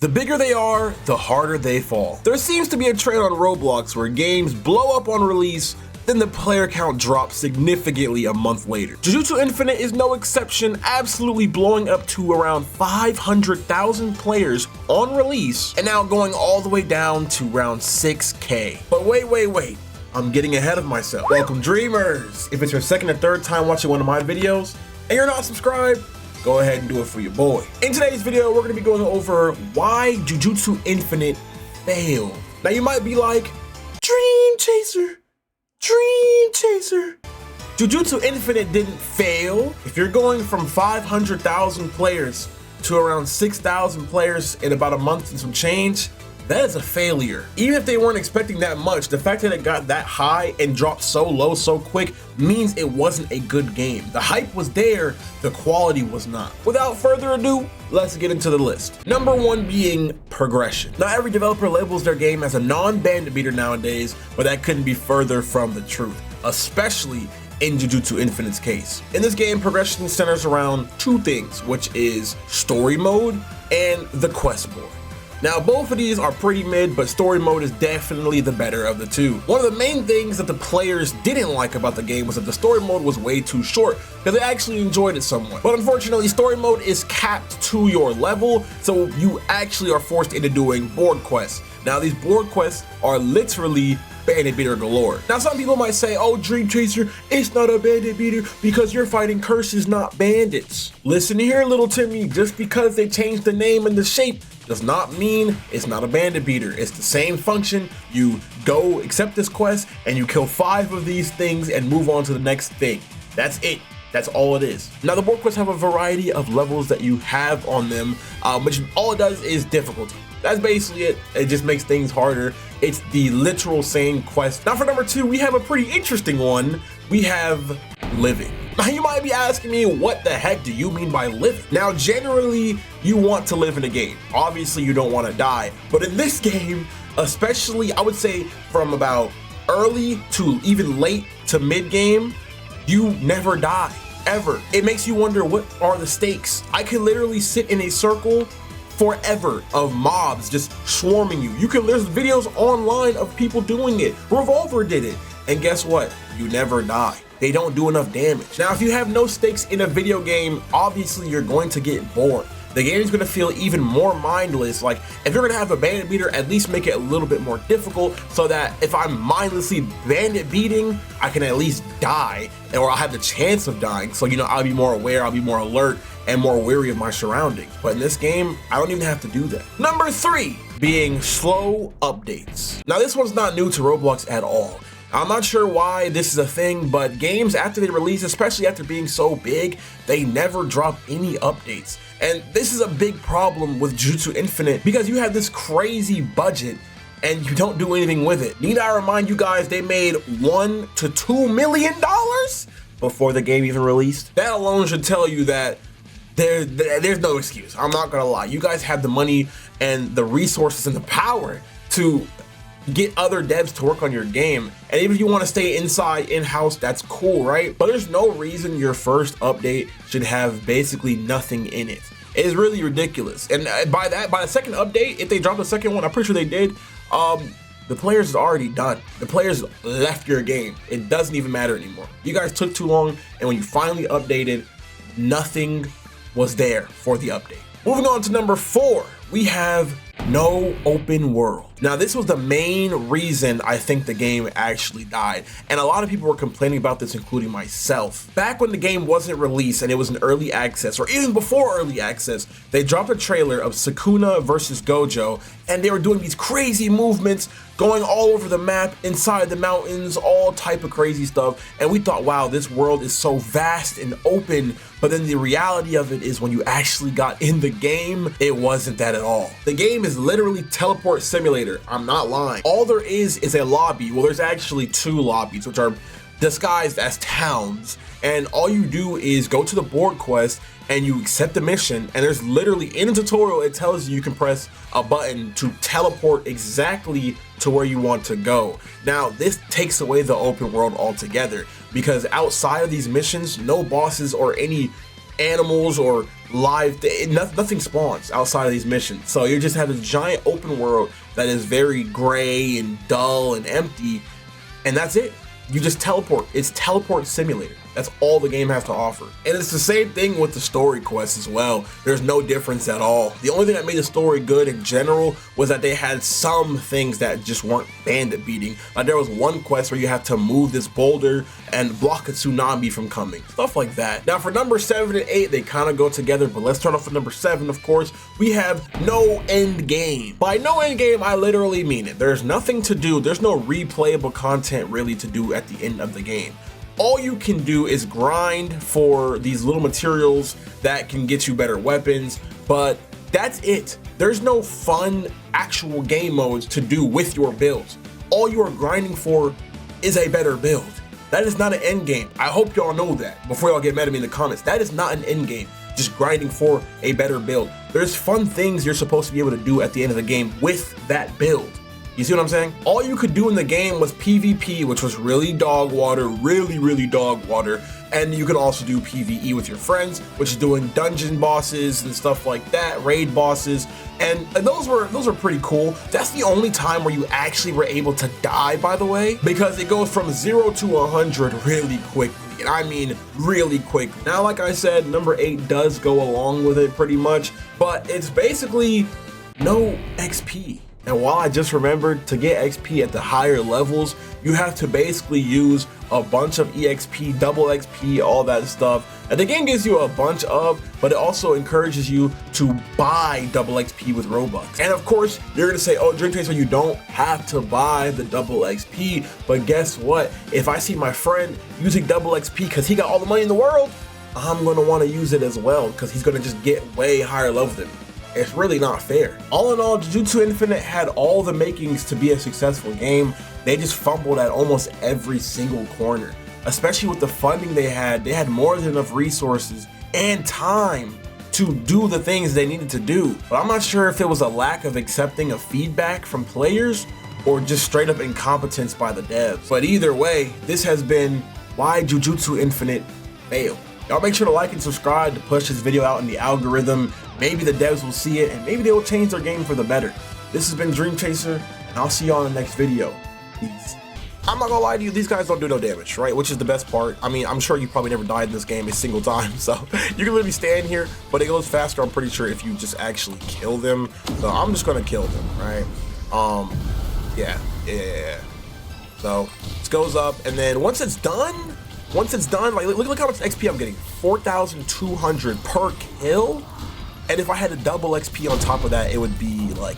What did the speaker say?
The bigger they are, the harder they fall. There seems to be a trend on Roblox where games blow up on release, then the player count drops significantly a month later. Jujutsu Infinite is no exception, absolutely blowing up to around 500,000 players on release, and now going all the way down to around 6K. But wait. I'm getting ahead of myself. Welcome dreamers! If it's your second or third time watching one of my videos, and you're not subscribed, go ahead and do it for your boy. In today's video, we're gonna be going over why Jujutsu Infinite failed. Now you might be like, Dream Chaser. Jujutsu Infinite didn't fail. If you're going from 500,000 players to around 6,000 players in about a month and some change, that is a failure. Even if they weren't expecting that much, the fact that it got that high and dropped so low so quick means it wasn't a good game. The hype was there, the quality was not. Without further ado, let's get into the list. Number one being progression. Not every developer labels their game as a non-bandit beater nowadays, but that couldn't be further from the truth, especially in Jujutsu Infinite's case. In this game, progression centers around two things, which is story mode and the quest board. Now, both of these are pretty mid, but story mode is definitely the better of the two. One of the main things that the players didn't like about the game was that the story mode was way too short, because they actually enjoyed it somewhat. But unfortunately, story mode is capped to your level, so you actually are forced into doing board quests. Now, these board quests are literally bandit beater galore. Now, some people might say, oh, Dream Chaser, it's not a bandit beater because you're fighting curses, not bandits. Listen here, little Timmy, just because they changed the name and the shape does not mean it's not a bandit beater. It's the same function. You go accept this quest and you kill 5 of these things and move on to the next thing. That's it. That's all it is. Now, the board quests have a variety of levels that you have on them, which all it does is difficulty. That's basically it. It just makes things harder. It's the literal same quest. Now, for number 2, we have a pretty interesting one. We have living. Now, you might be asking me, what the heck do you mean by living? Now, generally, you want to live in a game. Obviously, you don't want to die. But in this game, especially, I would say from about early to even late to mid game, you never die, ever. It makes you wonder, what are the stakes? I could literally sit in a circle forever of mobs just swarming you. There's videos online of people doing it. Revolver did it. And guess what? You never die. They don't do enough damage. Now, if you have no stakes in a video game, obviously you're going to get bored. The game is going to feel even more mindless. Like, if you're going to have a bandit beater, at least make it a little bit more difficult so that if I'm mindlessly bandit beating, I can at least die, or I'll have the chance of dying. So, I'll be more aware, I'll be more alert, and more wary of my surroundings. But in this game, I don't even have to do that. Number 3, being slow updates. Now, this one's not new to Roblox at all. I'm not sure why this is a thing, but games after they release, especially after being so big, they never drop any updates. And this is a big problem with Jujutsu Infinite because you have this crazy budget and you don't do anything with it. Need I remind you guys, they made $1 to $2 million before the game even released? That alone should tell you that there's no excuse. I'm not gonna lie. You guys have the money and the resources and the power to get other devs to work on your game, and even if you want to stay in-house, that's cool, right? But there's no reason your first update should have basically nothing in it. It is really ridiculous. And by the second update, if they drop the second one, I'm pretty sure they did, the players is already done. The players left your game. It doesn't even matter anymore. You guys took too long, and when you finally updated, nothing was there for the update. Moving on to number 4, we have no open world. Now, this was the main reason I think the game actually died, and a lot of people were complaining about this, including myself. Back when the game wasn't released and it was in early access, or even before early access, they dropped a trailer of Sukuna versus Gojo, and they were doing these crazy movements, going all over the map, inside the mountains, all type of crazy stuff, and we thought, wow, this world is so vast and open. But then the reality of it is, when you actually got in the game, it wasn't that at all. The game is literally teleport simulator. I'm not lying. All there is a lobby. Well, there's actually 2 lobbies, which are disguised as towns, and all you do is go to the board quest and you accept the mission, and there's literally, in a tutorial, it tells you can press a button to teleport exactly to where you want to go. Now, this takes away the open world altogether, because outside of these missions, no bosses or any animals or live, nothing spawns outside of these missions. So you just have this giant open world that is very gray and dull and empty, and that's it. You just teleport. It's teleport simulator. That's all the game has to offer. And it's the same thing with the story quests as well. There's no difference at all. The only thing that made the story good in general was that they had some things that just weren't bandit beating. Like there was one quest where you have to move this boulder and block a tsunami from coming. Stuff like that. Now for number 7 and 8, they kind of go together, but let's start off with number 7, of course. We have no end game. By no end game, I literally mean it. There's nothing to do. There's no replayable content really to do at the end of the game. All you can do is grind for these little materials that can get you better weapons, but that's it. There's no fun actual game modes to do with your builds. All you are grinding for is a better build. That is not an end game. I hope y'all know that before y'all get mad at me in the comments. That is not an end game, just grinding for a better build. There's fun things you're supposed to be able to do at the end of the game with that build. You see what I'm saying? All you could do in the game was PvP, which was really dog water, really dog water. And you could also do PvE with your friends, which is doing dungeon bosses and stuff like that, raid bosses. And those were pretty cool. That's the only time where you actually were able to die, by the way, because it goes from 0 to 100 really quickly. And I mean really quick. Now, like I said, number 8 does go along with it pretty much, but it's basically no XP. And while I just remembered, to get XP at the higher levels, you have to basically use a bunch of EXP, double XP, all that stuff. And the game gives you a bunch of, but it also encourages you to buy double XP with Robux. And of course, you're gonna say, oh, Dream Chaser, you don't have to buy the double XP. But guess what? If I see my friend using double XP because he got all the money in the world, I'm gonna wanna use it as well because he's gonna just get way higher level than me. It's really not fair. All in all, Jujutsu Infinite had all the makings to be a successful game. They just fumbled at almost every single corner. Especially with the funding they had more than enough resources and time to do the things they needed to do. But I'm not sure if it was a lack of accepting of feedback from players or just straight up incompetence by the devs. But either way, this has been why Jujutsu Infinite failed. Y'all make sure to like and subscribe to push this video out in the algorithm. Maybe the devs will see it and maybe they will change their game for the better. This has been Dream Chaser, and I'll see y'all in the next video. Peace. I'm not gonna lie to you, these guys don't do no damage, right? Which is the best part. I mean, I'm sure you probably never died in this game a single time, so you can literally stand here, but it goes faster, I'm pretty sure, if you just actually kill them. So I'm just gonna kill them, right? Yeah. So this goes up, and then once it's done, like look how much XP I'm getting. 4,200 per kill. And if I had a double XP on top of that, it would be